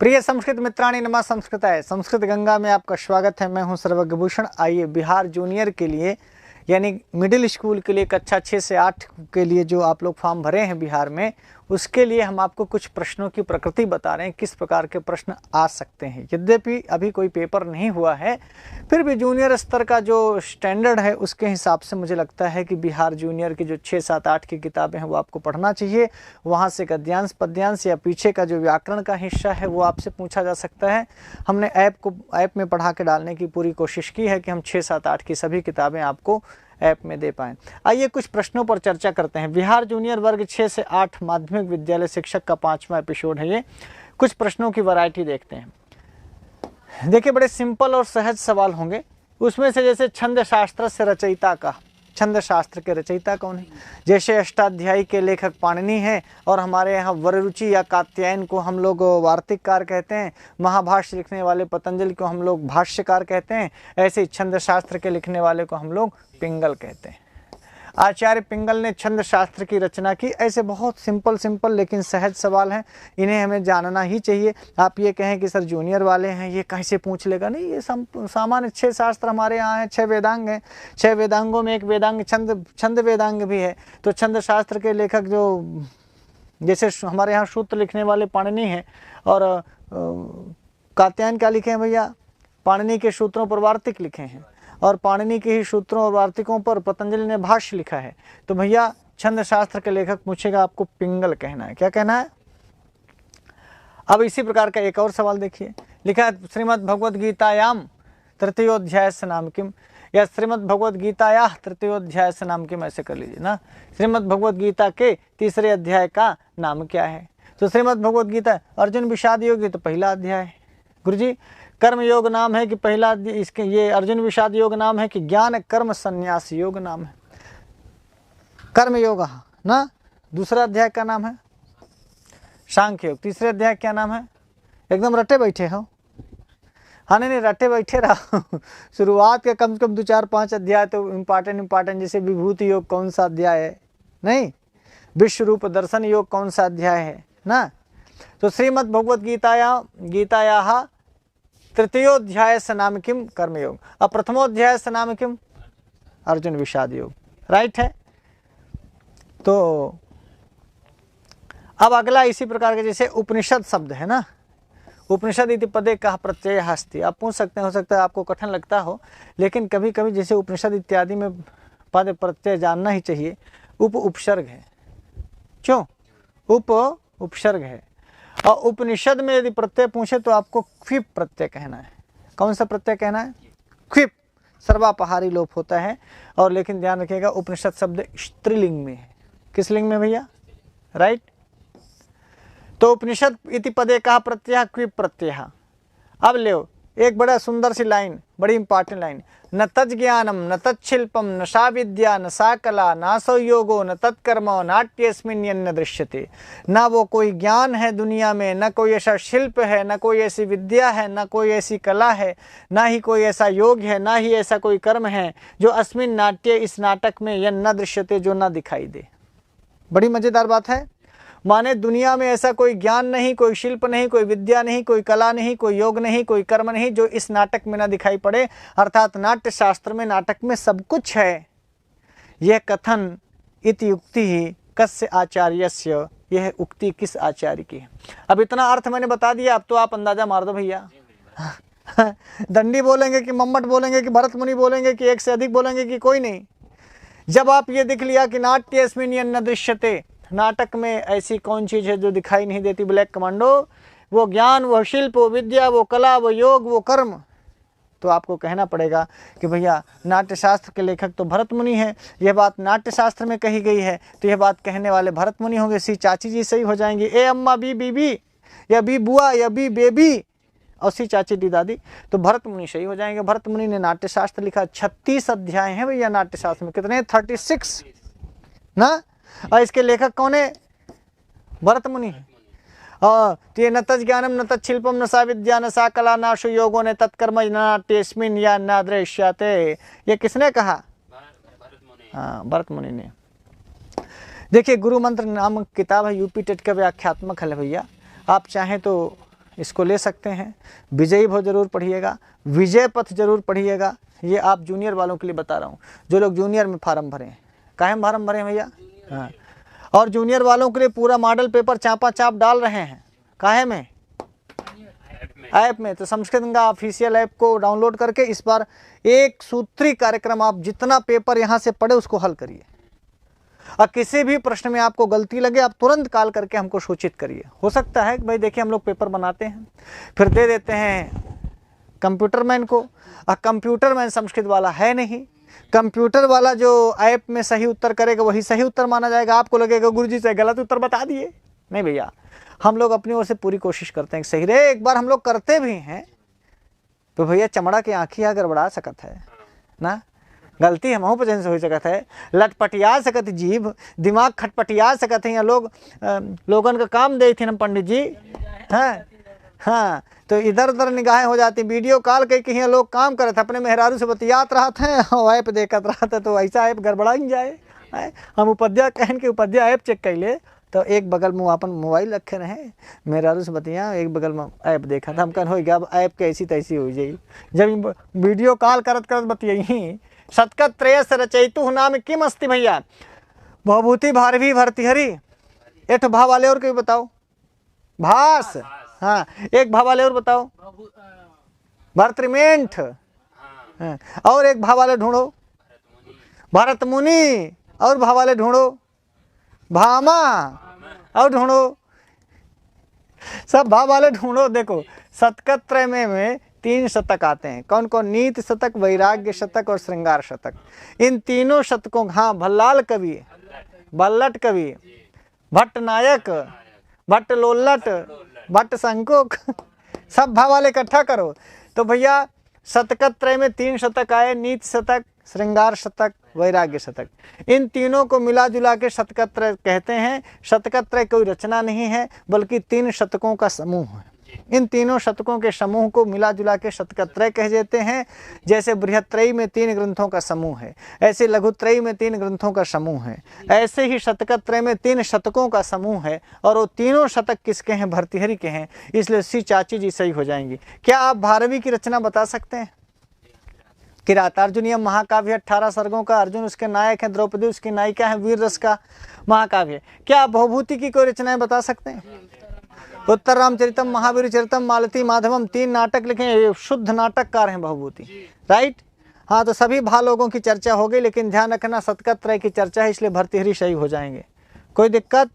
प्रिय संस्कृत मित्राणी नमः संस्कृताय संस्कृत गंगा में आपका स्वागत है। मैं हूं सर्वज्ञभूषण। आइए बिहार जूनियर के लिए यानी मिडिल स्कूल के लिए कक्षा 6 से 8 के लिए जो आप लोग फॉर्म भरे हैं बिहार में, उसके लिए हम आपको कुछ प्रश्नों की प्रकृति बता रहे हैं, किस प्रकार के प्रश्न आ सकते हैं। यद्यपि अभी कोई पेपर नहीं हुआ है, फिर भी जूनियर स्तर का जो स्टैंडर्ड है उसके हिसाब से मुझे लगता है कि बिहार जूनियर की जो 6, 7, 8 की किताबें हैं वो आपको पढ़ना चाहिए। वहाँ से गद्यांश पद्यांश या पीछे का जो व्याकरण का हिस्सा है वो आपसे पूछा जा सकता है। हमने ऐप में पढ़ा के डालने की पूरी कोशिश की है कि हम 6, 7, 8 की सभी किताबें आपको ऐप में दे पाएँ। आइए कुछ प्रश्नों पर चर्चा करते हैं। बिहार जूनियर वर्ग 6 से 8 माध्यमिक विद्यालय शिक्षक का 5वां एपिसोड है ये। कुछ प्रश्नों की वैरायटी देखते हैं। देखिए, बड़े सिंपल और सहज सवाल होंगे। उसमें से जैसे छंद शास्त्र से रचयिता का, छंद शास्त्र के रचयिता कौन है? जैसे अष्टाध्यायी के लेखक पाणिनि हैं और हमारे यहाँ वररुचि या कात्यायन को हम लोग वार्तिककार कहते हैं, महाभाष्य लिखने वाले पतंजलि को हम लोग भाष्यकार कहते हैं, ऐसे ही छंद शास्त्र के लिखने वाले को हम लोग पिंगल कहते हैं। आचार्य पिंगल ने छंद शास्त्र की रचना की। ऐसे बहुत सिंपल लेकिन सहज सवाल हैं, इन्हें हमें जानना ही चाहिए। आप ये कहें कि सर जूनियर वाले हैं, ये कैसे पूछ लेगा? नहीं, ये सामान्य 6 शास्त्र हमारे यहाँ हैं, 6 वेदांग हैं। 6 वेदांगों में एक वेदांग छंद वेदांग भी है। तो छंद शास्त्र के लेखक जो जैसे हमारे यहाँ सूत्र लिखने वाले पाणिनि हैं और कात्यायन क्या लिखे हैं भैया? पाणिनि के सूत्रों पर वार्तिक लिखे हैं और पाणिनि के ही सूत्रों और वार्तिकों पर पतंजलि ने भाष्य लिखा है। तो भैया छंद शास्त्र के लेखक पूछेगा, आपको पिंगल कहना है। क्या कहना है? अब इसी प्रकार का एक और सवाल देखिए, लिखा है श्रीमद् भगवद गीतायाम तृतीयोध्याय से नाम किम, या श्रीमद् भगवद गीताया तृतीयोध्याय से नाम किम, ऐसे कर लीजिए ना। श्रीमद् भगवद गीता के तीसरे अध्याय का नाम क्या है? तो श्रीमद् भगवद गीता अर्जुन विषाद योग, तो पहला अध्याय है। गुरुजी कर्म योग नाम है कि पहला, इसके ये अर्जुन विषाद योग नाम है कि ज्ञान कर्म संन्यास योग नाम है? कर्म योग ना। दूसरा अध्याय का नाम है सांख्य योग। तीसरे अध्याय क्या नाम है? एकदम रटे बैठे हो? हाँ नहीं रटे बैठे रहो। शुरुआत के कम से कम 2, 4, 5 अध्याय तो इम्पॉर्टेंट, जैसे विभूति योग कौन सा अध्याय है, नहीं विश्व रूप दर्शन योग कौन सा अध्याय है ना। तो श्रीमद् भगवद गीताया तृतीयोध्याय से नाम किम कर्मयोग, अब प्रथमोध्याय से नाम किम अर्जुन विषाद योग, राइट है। तो अब अगला इसी प्रकार के जैसे उपनिषद शब्द है ना, उपनिषद इति पदे कः प्रत्यय अस्ति। आप पूछ सकते हैं, हो सकता है आपको कठिन लगता हो, लेकिन कभी कभी जैसे उपनिषद इत्यादि में पद प्रत्यय जानना ही चाहिए। उपसर्ग है, क्यों? उपसर्ग है। और उपनिषद में यदि प्रत्यय पूछे तो आपको क्विप प्रत्यय कहना है। कौन सा प्रत्यय कहना है? क्विप। सर्वापहारी लोप होता है। और लेकिन ध्यान रखिएगा उपनिषद शब्द स्त्रीलिंग में है। किस लिंग में भैया? राइट। तो उपनिषद इति पदे कः प्रत्यय क्विप प्रत्यय। अब ले एक बड़ा सुंदर सी लाइन, बड़ी इंपॉर्टेंट लाइन, न तज् ज्ञानम न तत्शिल्पम न सा विद्या न सा कला न सो योगो न तत्कर्म नाट्यस्मिन् यन्न दृश्यते। ना वो कोई ज्ञान है दुनिया में, न कोई ऐसा शिल्प है, न कोई ऐसी विद्या है, न कोई ऐसी कला है, ना ही कोई ऐसा योग है, ना ही ऐसा कोई कर्म है जो अस्मिन् नाट्य इस नाटक में यन्न दृश्यते, जो ना दिखाई दे। बड़ी मजेदार बात है। माने दुनिया में ऐसा कोई ज्ञान नहीं, कोई शिल्प नहीं, कोई विद्या नहीं, कोई कला नहीं, कोई योग नहीं, कोई कर्म नहीं जो इस नाटक में ना दिखाई पड़े। अर्थात नाट्य शास्त्र में, नाटक में सब कुछ है। यह कथन इति युक्ति ही कस्य आचार्यस्य, यह उक्ति किस आचार्य की है? अब इतना अर्थ मैंने बता दिया, अब तो आप अंदाजा मार दो भैया। दंडी बोलेंगे कि मम्मट बोलेंगे कि भरत मुनि बोलेंगे कि एक से अधिक बोलेंगे कि कोई नहीं। जब आप ये देख लिया कि नाट्यस्मिन् यन्न दृश्यते, नाटक में ऐसी कौन चीज़ है जो दिखाई नहीं देती ब्लैक कमांडो, वो ज्ञान, वो शिल्प, वो विद्या, वो कला, वो योग, वो कर्म, तो आपको कहना पड़ेगा कि भैया नाट्यशास्त्र के लेखक तो भरत मुनि हैं। यह बात नाट्यशास्त्र में कही गई है तो यह बात कहने वाले भरत मुनि होंगे। सी चाची जी सही हो जाएंगी, ए अम्मा बी बीबी, या बी बुआ, या बी बेबी, और सी चाची दी दादी, तो भरत मुनि सही हो जाएंगे। भरत मुनि ने नाट्यशास्त्र लिखा। 36 अध्याय हैं भैया नाट्यशास्त्र में। कितने? 36 ना। और इसके लेखक कौन है? भरत मुनि है। तो ये न तज् ज्ञानम न तत्शिल्पम न सा विद्या न सा कला न सो योगो न तत्कर्म नाट्यस्मिन् या न दृश्यते, ये किसने कहा? हाँ, भरत मुनि ने। देखिए गुरु मंत्र नामक किताब है, यूपी टेट का व्याख्यात्मक है भैया। आप चाहें तो इसको ले सकते हैं। विजयी भव जरूर पढ़िएगा, विजय पथ जरूर पढ़िएगा। ये आप जूनियर वालों के लिए बता रहा हूँ, जो लोग जूनियर में फार्म भरे हैं। काहे में फार्म भरे हैं भैया? हाँ, और जूनियर वालों के लिए पूरा मॉडल पेपर चापा चाप डाल रहे हैं। काहे में? ऐप में। तो संस्कृत गंगा ऑफिशियल ऐप को डाउनलोड करके इस बार एक सूत्री कार्यक्रम, आप जितना पेपर यहाँ से पढ़े उसको हल करिए, और किसी भी प्रश्न में आपको गलती लगे आप तुरंत कॉल करके हमको सूचित करिए। हो सकता है कि भाई देखिए हम लोग पेपर बनाते हैं फिर दे देते हैं कंप्यूटर मैन को, और कंप्यूटर मैन संस्कृत वाला है नहीं। कंप्यूटर वाला जो ऐप में सही उत्तर करेगा वही सही उत्तर माना जाएगा। आपको लगेगा गुरुजी से गलत उत्तर बता दिए। नहीं भैया, हम लोग अपनी ओर से पूरी कोशिश करते हैं सही रहे। एक बार हम लोग करते भी हैं तो भैया चमड़ा की आँखियाँ गड़बड़ा सकत है ना, गलती हमहू पर से हो सकत है, लटपटिया सकत जीभ, दिमाग खटपटिया सकत है। या लोगन का काम दे थे ना पंडित जी। हाँ हाँ, तो इधर उधर निगाहें हो जाती। वीडियो कॉल करके यहाँ लोग काम करे थे, अपने मेहरारू से बतियात रहा थे और ऐप देखत रहा था, तो ऐसा ऐप गड़बड़ा ही जाए। हम उपाध्याय कहन के उपाध्याय ऐप चेक कैले तो एक बगल में अपन मोबाइल रखे रहे, मेहरारू से बतिया, एक बगल में ऐप देखा था। हम कहन हो गया ऐप कैसी तैसी हो जाई। जब वीडियो कॉल करत करत बतियाई, शतकत त्रयस रचयितु नाम किम अस्ति भैया, भवभूति भारवी भर्तृहरि। एक भाव वाले और कोई बताओ, भास। हाँ, एक भाव वाले और बताओ, भर्तृमेंठ। हाँ, और एक भाव वाले ढूंढो, भरत मुनि। और भाव वाले ढूंढो, भामा। और ढूंढो, सब भाव वाले ढूंढो। देखो शतकत त्रय में 3 शतक आते हैं। कौन कौन? नीति शतक, वैराग्य शतक और श्रृंगार शतक। इन तीनों शतकों, हाँ, भल्लाल कवि, बल्लट कवि, भट्ट नायक, भट्ट लोल्लट, भट्ट शंकुक, सब भाव वाले इकट्ठा करो। तो भैया शतकत त्रय में 3 शतक आए, नीति शतक, श्रृंगार शतक, वैराग्य शतक। इन तीनों को मिला जुला के शतकत त्रय कहते हैं। शतकत त्रय कोई रचना नहीं है बल्कि 3 शतकों का समूह है। इन तीनों शतकों के समूह को मिला जुला के शतकत त्रय कह देते हैं। जैसे बृहत्त्रयी में 3 ग्रंथों का समूह है, ऐसे लघुत्रयी में 3 ग्रंथों का समूह है, ऐसे ही शतकत त्रय में 3 शतकों का समूह है। और वो तीनों शतक किसके हैं? भर्तृहरि के हैं। इसलिए श्री चाची जी सही हो जाएंगी। क्या आप भारवी की रचना बता सकते हैं? किरातार्जुनीय महाकाव्य 18 सर्गों का, अर्जुन उसके नायक हैं, द्रौपदी उसकी नायिका है, वीर रस का महाकाव्य। क्या आप भवभूति की कोई रचनाएं बता सकते हैं? उत्तर रामचरितम, महावीर चरितम, मालती माधवम, 3 नाटक लिखे, शुद्ध नाटककार हैं भवभूति। राइट। हाँ, तो सभी भा लोगों की चर्चा हो गई, लेकिन ध्यान रखना शतकत त्रय की चर्चा है, इसलिए भर्तृहरि सही हो जाएंगे। कोई दिक्कत?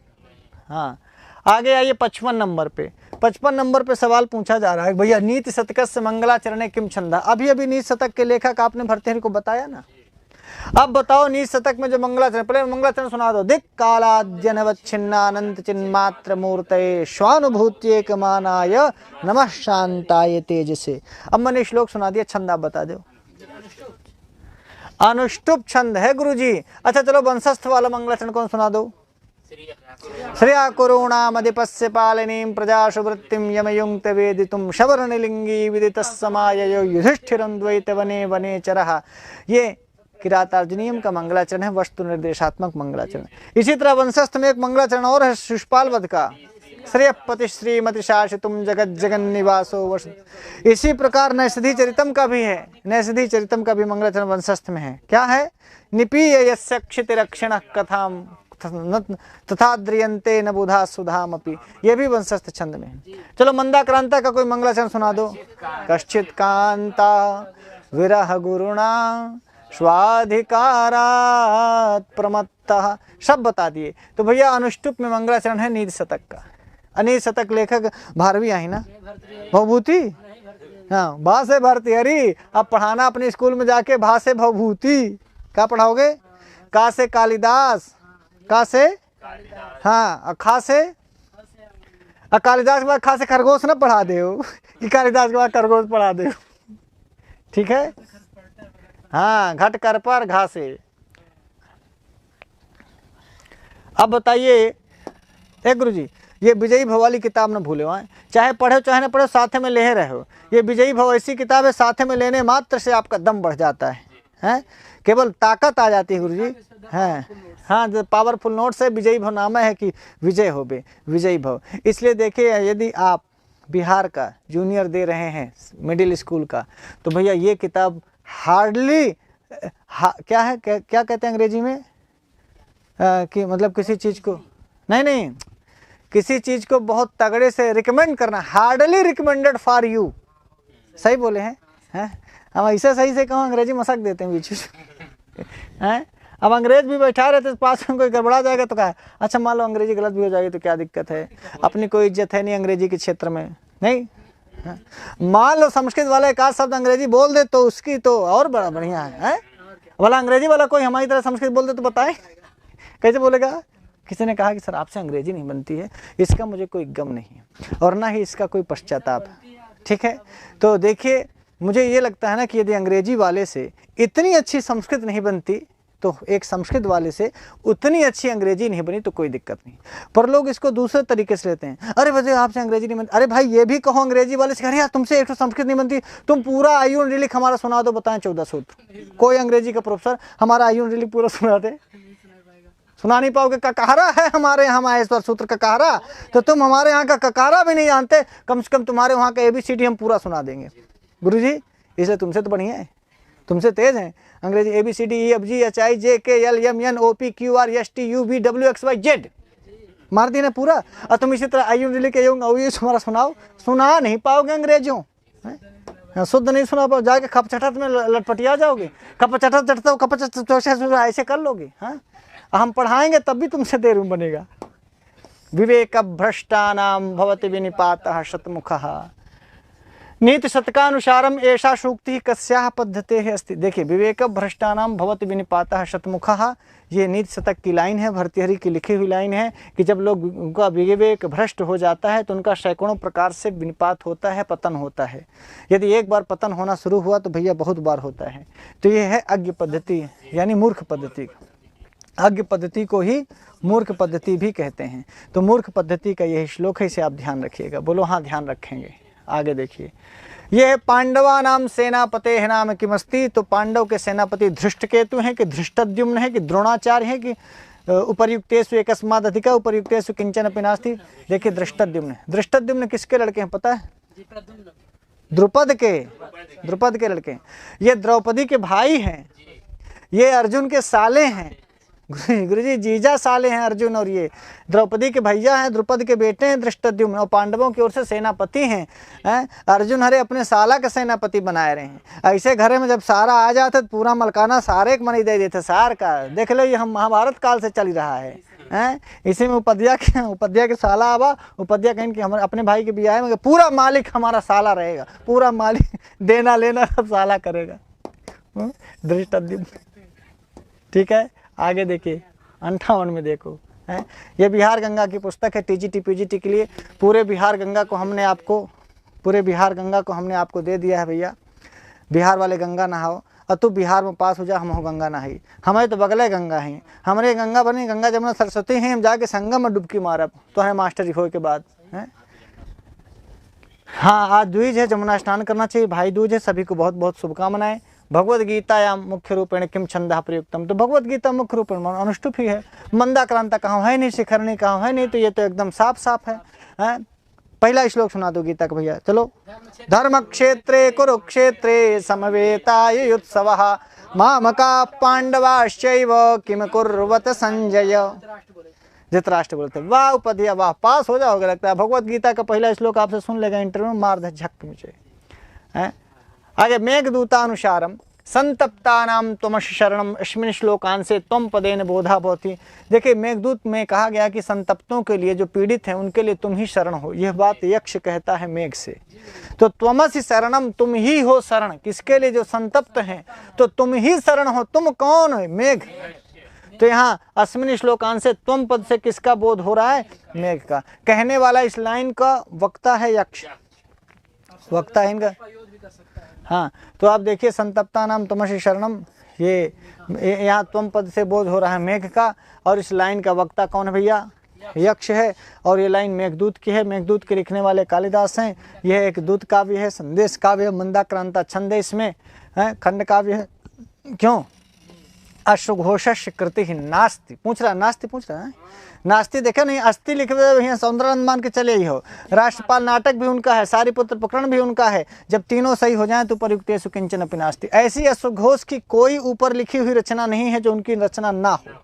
हाँ, आगे आइए 55 नंबर पे। 55 नंबर पे सवाल पूछा जा रहा है भैया, नीति शतक से मंगलाचरणे किम छंदा। अभी अभी नीति शतक के लेखक आपने भर्तृहरि को बताया ना। अब बताओ नीति शतक में जो मंगलाचरण, पहले मंगलाचरण सुना दो। दिक् कालाद्यनवच्छिन्नानंत चिन्मात्र मूर्तये स्वानुभूत्येकमानाय नमः शांताय तेजसे। अब मैंने श्लोक सुना दिया, छंद आप बता दो। अनुष्टुप छंद है गुरुजी। अच्छा चलो वंशस्थ वाला मंगलाचरण कौन सुना दो? श्रिया कुरुणामधिपस्य पालनीं प्रजासु वृत्तिं यमयुंक्त वेदितुं शवर्णलिंगी विदितस्समाययो युधिष्ठिरं द्वैतवने वनेचरः। ये किरातार्जुनीयम का मंगलाचरण है, वस्तु निर्देशात्मक मंगलाचरण। इसी तरह वंशस्थ में एक मंगलाचरण और है शिशुपाल वध का, श्रेयपति श्रीमति शासितुम जगत जगन निवासो वश। इसी प्रकार नैषधि चरितम का भी है, नैषधि चरितम का भी मंगलाचरण वंशस्थ में है। क्या है? निपीय यस्य क्षितिरक्षिणः कथाम तथा द्रियन्ते न बुधा सुधामपि। ये भी वंशस्थ छंद में है। चलो मंदाक्रांता का कोई मंगलाचरण सुना दो। कश्चित कांता विरह गुरुणा स्वाधिकारात् प्रमत्तः। सब बता दिए। तो भैया अनुष्टुप में मंगलाचरण है नीति शतक का। अनीति शतक लेखक भारवी आई ना, भवभूति। हाँ, भा से भर्तृहरि। अब पढ़ाना अपने स्कूल में जाके भा से भवभूति। क्या पढ़ाओगे? का से कालिदास, का से हाँ, खा से कालिदास के बाद खा से खरगोश न पढ़ा दे कि कालिदास के बाद खरगोश पढ़ा दे। ठीक है। हाँ, घट कर पर घा से। अब बताइए एक गुरुजी, ये विजयी भव वाली किताब न भूले हो, चाहे पढ़ो चाहे न पढ़ो, साथ में ले रहे हो। ये विजयी भव ऐसी किताब है, साथ में लेने मात्र से आपका दम बढ़ जाता है, हैं? केवल ताकत आ जाती है गुरुजी। हैं? हाँ, जो पावरफुल नोट्स है, विजयी भव नामा है कि विजय हो बे, विजयी भव। इसलिए देखिए, यदि आप बिहार का जूनियर दे रहे हैं मिडिल स्कूल का, तो भैया ये किताब हार्डली क्या है, क्या कहते हैं अंग्रेजी में, कि मतलब किसी चीज़ को नहीं किसी चीज़ को बहुत तगड़े से रिकमेंड करना, हार्डली रिकमेंडेड फॉर यू। सही बोले हैं? हम ऐसे सही से कहूँ, अंग्रेजी मशक देते हैं बीच हैं। अब अंग्रेज भी बैठा रहते तो पास में कोई गड़बड़ा जाएगा तो क्या, अच्छा मान लो अंग्रेजी गलत भी हो जाएगी तो क्या दिक्कत है, अपनी कोई इज्जत है नहीं अंग्रेजी के क्षेत्र में, नहीं। मान लो संस्कृत वाला एक आध शब्द अंग्रेजी बोल दे तो उसकी तो और बड़ा बढ़िया है। वाला अंग्रेजी वाला कोई हमारी तरह संस्कृत बोल दे तो बताए कैसे बोलेगा। किसी ने कहा कि सर आपसे अंग्रेजी नहीं बनती है, इसका मुझे कोई गम नहीं है और ना ही इसका कोई पश्चाताप, ठीक है। तो देखिए मुझे ये लगता है ना कि यदि अंग्रेजी वाले से इतनी अच्छी संस्कृत नहीं बनती तो एक संस्कृत वाले से उतनी अच्छी अंग्रेजी नहीं बनी तो कोई दिक्कत नहीं। पर लोग इसको दूसरे तरीके से लेते हैं, अरे वजह आपसे अंग्रेजी नहीं बनती, अरे भाई ये भी कहो अंग्रेजी वाले से, अरे यार तुमसे एक तो संस्कृत नहीं बनती, तुम पूरा आयुन रिलिक हमारा सुना दो, बताएं 14 सूत्र। कोई अंग्रेजी का प्रोफेसर हमारा आयुन रिलिक पूरा सुना दे, सुना नहीं पाओगे। ककारा है हमारे यहाँ माहेश्वर सूत्र ककारा, तो तुम हमारे यहाँ का ककारा भी नहीं जानते, कम से कम तुम्हारे वहाँ का ABCD हम पूरा सुना देंगे गुरुजी। इसलिए तुमसे तो बढ़िया है, तुमसे तेज हैं अंग्रेजी, ABCD EFG HI JK L M N O P Q R S T U V W X Y Z मार दी ना पूरा। और तुम इसी तरह आयु लिख के हमारा सुनाओ, सुना नहीं पाओगे अंग्रेजों, शुद्ध नहीं सुना पाओ, जाके खप चटत में लटपटिया जाओगे, खप चटत चटता खप चटत ऐसे कर लोगे। हाँ हम पढ़ाएंगे तब भी तुमसे देर बनेगा। विवेक भ्रष्टानाम भवति विनिपातः शतमुखः नीति शतकानुसारम ऐसा सूक्ति कस्याः पद्धतेः अस्ति। देखिए विवेक भ्रष्टानाम भवति विनिपातः शतमुखः, ये नीति शतक की लाइन है, भर्तृहरि की लिखी हुई लाइन है कि जब लोग उनका विवेक भ्रष्ट हो जाता है तो उनका सैकड़ों प्रकार से विनिपात होता है, पतन होता है। यदि एक बार पतन होना शुरू हुआ तो भैया बहुत बार होता है। तो ये है अज्ञ पद्धति यानी मूर्ख पद्धति। अज्ञ पद्धति को ही मूर्ख पद्धति भी कहते हैं। तो मूर्ख पद्धति का यही श्लोक है, इसे आप ध्यान रखिएगा। बोलो हाँ ध्यान रखेंगे। आगे देखिए, यह पांडवा नाम सेनापते है नाम किमस्ति। तो पांडव के सेनापति धृष्टकेतु हैं कि धृष्टद्युम्न है कि द्रोणाचार्य हैं कि उपर्युक्तेषु एकस्माद् अधिका उपर्युक्तेषु किंचन अपि नास्ति। देखिए धृष्टद्युम्न, धृष्टद्युम्न किसके लड़के हैं पता है? द्रुपद के लड़के। ये द्रौपदी के भाई हैं, ये अर्जुन के साले हैं। गुरुजी जीजा साले हैं अर्जुन, और ये द्रौपदी के भैया हैं, द्रुपद के बेटे हैं धृष्टद्युम्न, और पांडवों की ओर से सेनापति हैं। अर्जुन हरे अपने साला के सेनापति बनाए रहे हैं। ऐसे घरे में जब सारा आ जाता तो पूरा मलकाना सारे के मनी दे देते सार का। देख लो ये हम महाभारत काल से चल रहा है। इसी में उपद्या के साला आवा, उपद्या कहें कि हमारे अपने भाई के बियाह में पूरा मालिक हमारा साला रहेगा, पूरा मालिक देना लेना सब साला करेगा धृष्टद्युम्न। ठीक है आगे देखिए 58 में देखो है, ये बिहार गंगा की पुस्तक है। TGT PGT के लिए पूरे बिहार गंगा को हमने आपको दे दिया है भैया। बिहार वाले गंगा नहाओ, और तू बिहार में पास हो जा, हम हो गंगा नहाई। हमारे तो बगले गंगा हैं, हमारे गंगा बनी, गंगा जमुना सरस्वती हैं, हम जाके संगम में डुबकी मारब तो है मास्टर हो के बाद है। हाँ आज द्विज है, जमुना स्नान करना चाहिए, भाई दूज है, सभी को बहुत बहुत शुभकामनाएं। भगवद गीता या मुख्य रूपेण किम छंदः प्रयुक्तम। तो भगवद गीता मुख्य रूपेण अनुष्टुप ही है, मंदा क्रांता कहाँ है नहीं, शिखरणी कहाँ है नहीं, तो ये तो एकदम साफ साफ है। पहला श्लोक सुना दो गीता का भैया, चलो। धर्म क्षेत्रे कुरुक्षेत्रे समवेताय युत्सवः मामका पांडवाश्चैव किम कुर्वत संजय। धृतराष्ट्र बोलते वाह उपध्या वाह, पास हो जाओगे लगता है। भगवद गीता का पहला श्लोक आपसे सुन लेगा इंटरव्यू में, मार दे झक मुझे। आगे मेघदूतानुसारम संतप्तानाम त्वमश शरणम अस्मिन् श्लोकान से त्वम पदेन बोधा भवति। देखिए मेघदूत में कहा गया कि संतप्तों के लिए, जो पीड़ित हैं उनके लिए तुम ही शरण हो। यह बात यक्ष कहता है मेघ से। तो त्वमसि शरणम, तुम ही हो शरण किसके लिए? जो संतप्त हैं, तो तुम ही शरण हो। तुम कौन है? मेघ। तो यहाँ अस्मिन् श्लोकान से त्वम पद से किसका बोध हो रहा है? मेघ का। कहने वाला इस लाइन का वक्ता है यक्ष, वक्ता है इनका। हाँ तो आप देखिए संतप्ता नाम तमसि शरणम, ये यहाँ त्वम पद से बोध हो रहा है मेघ का, और इस लाइन का वक्ता कौन है भैया? यक्ष है। और ये लाइन मेघदूत की है। मेघदूत के लिखने वाले कालिदास हैं। यह एक दूत काव्य है, संदेश काव्य है, मंदाक्रांता छंद है, इसमें है, खंड काव्य है। क्यों? अश्वघोषस्य कृति ही नास्ति। पूछ रहा नास्ति पूछ रहा है, नास्ति देखे नहीं, अस्थि लिखे हुए सौंदर्यानंद मान के चले ही हो। राष्ट्रपाल नाटक भी उनका है, सारीपुत्र प्रकरण भी उनका है। जब तीनों सही हो जाएं तो प्रयुक्तेषु किंचन अपि नास्ति। ऐसी अश्वघोष की कोई ऊपर लिखी हुई रचना नहीं है जो उनकी रचना ना हो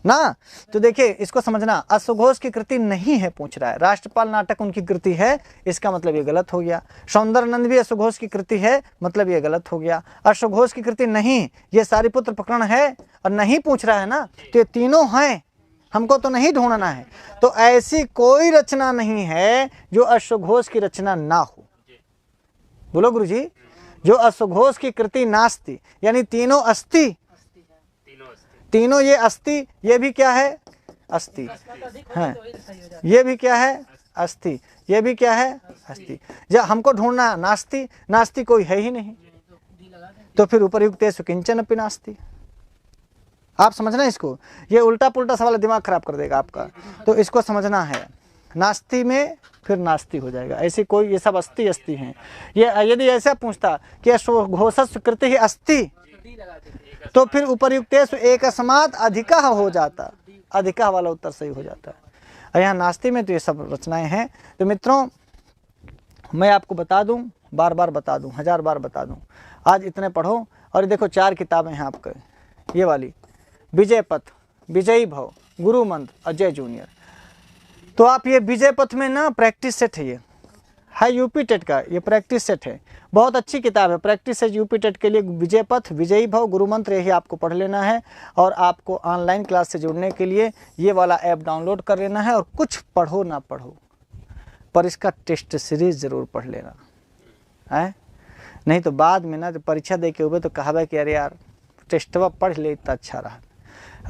ना। तो देखिए इसको समझना, अश्वघोष की कृति नहीं है पूछ रहा है, राष्ट्रपाल नाटक उनकी कृति है, इसका मतलब ये गलत हो गया। सौंदर्यानंद भी अश्वघोष की कृति है, मतलब ये गलत हो गया। अश्वघोष की कृति नहीं, ये सारीपुत्र प्रकरण है और नहीं पूछ रहा है ना, तो ये तीनों हैं, हमको तो नहीं ढूंढना है। तो ऐसी कोई रचना नहीं है जो अश्वघोष की रचना ना हो। बोलो गुरुजी, जो अश्वघोष की कृति नास्ति, यानी तीनों अस्ति, तीनों ये अस्थि, ये भी क्या है अस्थि है, ये भी क्या है अस्थि, ये भी क्या है अस्थि। जब हमको ढूंढना नास्ति, नास्ति कोई है ही नहीं, तो फिर उपर्युक्तेषु किंचन अपि नास्ति। आप समझना इसको, ये उल्टा पुल्टा सवाल दिमाग खराब कर देगा आपका, तो इसको समझना है। नास्ति में फिर नास्ति हो जाएगा, ऐसी कोई, ये सब अस्थि अस्थि हैं। ये यदि ऐसा पूछता कि अश्वघोषस्य कृति ही अस्थि, तो फिर उपर्युक्तेषु एकस्मात् अधिकः हो जाता, अधिकः वाला उत्तर सही हो जाता है। और यहाँ नास्ति में तो ये सब रचनाएं हैं। तो मित्रों मैं आपको बता दूं, बार बार बता दूं, 1000 बार बता दूं, आज इतने पढ़ो। और देखो 4 किताबें हैं आपके, ये वाली विजय पथ, विजयी भव, गुरु मंत्र, अजय जूनियर। तो आप ये विजय पथ में ना प्रैक्टिस सेट है, ये है यूपी टेट का, ये प्रैक्टिस सेट है, बहुत अच्छी किताब है। प्रैक्टिस सेट यूपी टेट के लिए विजय पथ, विजयी भव, गुरु मंत्र, यही आपको पढ़ लेना है। और आपको ऑनलाइन क्लास से जुड़ने के लिए ये वाला ऐप डाउनलोड कर लेना है। और कुछ पढ़ो ना पढ़ो, पर इसका टेस्ट सीरीज जरूर पढ़ लेना है, नहीं तो बाद में ना परीक्षा दे के हुए तो कहा कि अरे यार टेस्टवा पढ़ ले, इतना अच्छा रहा।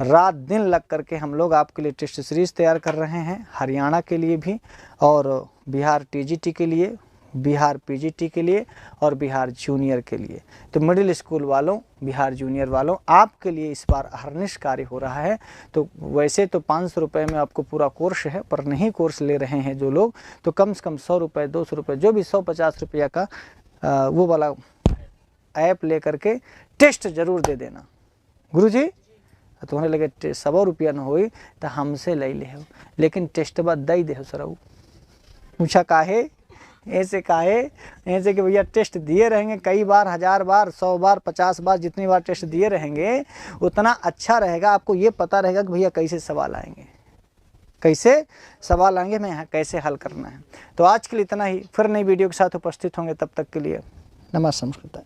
रात दिन लग करके हम लोग आपके लिए टेस्ट सीरीज तैयार कर रहे हैं, हरियाणा के लिए भी, और बिहार टीजीटी के लिए, बिहार पीजीटी के लिए, और बिहार जूनियर के लिए। तो मिडिल स्कूल वालों, बिहार जूनियर वालों, आपके लिए इस बार अहर्निश कार्य हो रहा है। तो वैसे तो 500 रुपये में आपको पूरा कोर्स है, पर नहीं कोर्स ले रहे हैं जो लोग, तो कम से कम 100 रुपये, 200 रुपये, जो भी 150 रुपया का वो वाला ऐप ले करके टेस्ट जरूर दे देना। गुरुजी तुम्हारे लगे 100 रुपया न होई तो हमसे ले ले हो, लेकिन टेस्ट बाद दई दे हो सरऊ। पूछा काहे, ऐसे काहे, ऐसे कि भैया टेस्ट दिए रहेंगे कई बार, 1000 बार, 100 बार, 50 बार, जितनी बार टेस्ट दिए रहेंगे उतना अच्छा रहेगा। आपको ये पता रहेगा कि भैया कैसे सवाल आएंगे, कैसे सवाल आएंगे, मैं कैसे हल करना है। तो आज के लिए इतना ही, फिर नई वीडियो के साथ उपस्थित होंगे, तब तक के लिए नमः संस्कृत।